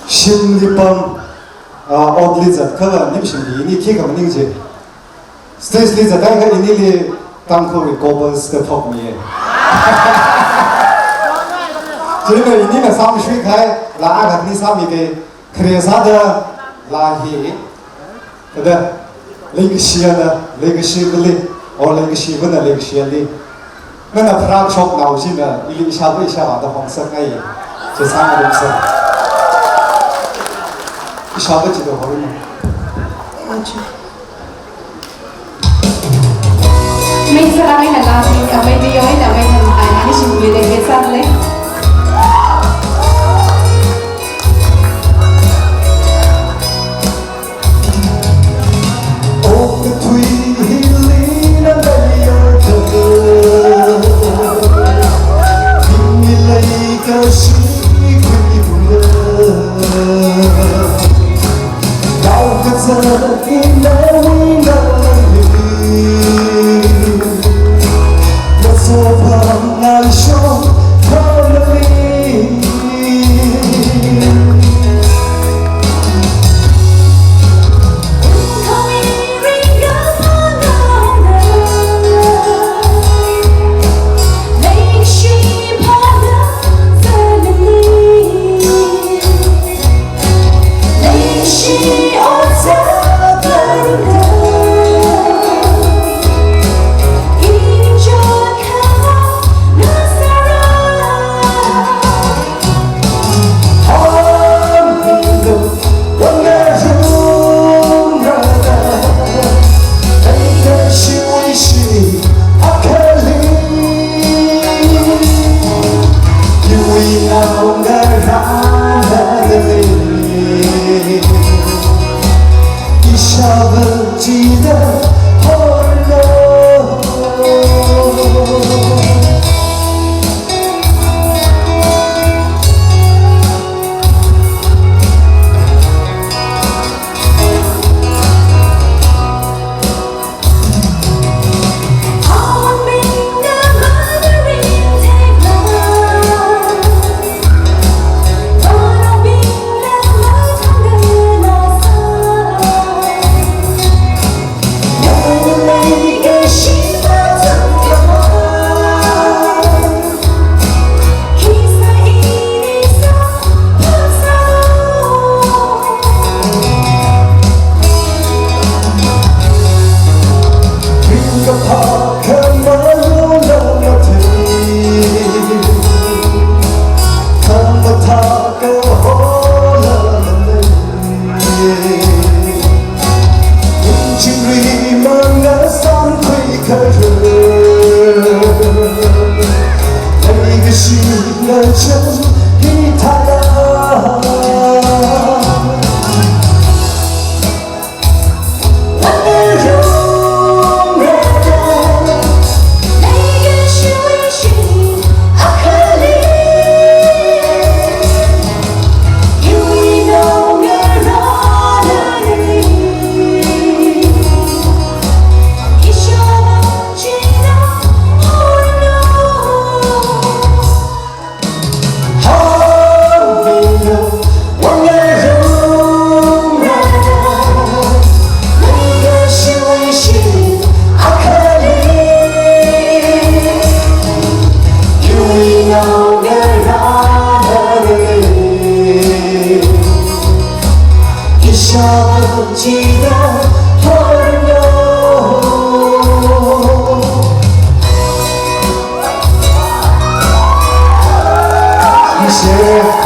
심리범 어드리자 그가 님심이 니 키가 뭐는지 스테이지 리자 다가 이니리 땅코리 고버스 톡미에 저희가 이니는 삼수이카이 라아가 니 삼이게 그래서다 라히 그다 레기시아나 레기시블리 레기시브나 레기시알리 맨날 프랑 숍 나오시면 일리 이샤바다 홍석가이 제 상을 없어 이샤바지도 모르는 Mình sẽ làm cái là mình ở bên video ấy là mình làm cái trình bày để biết rằng đấy. Yeah.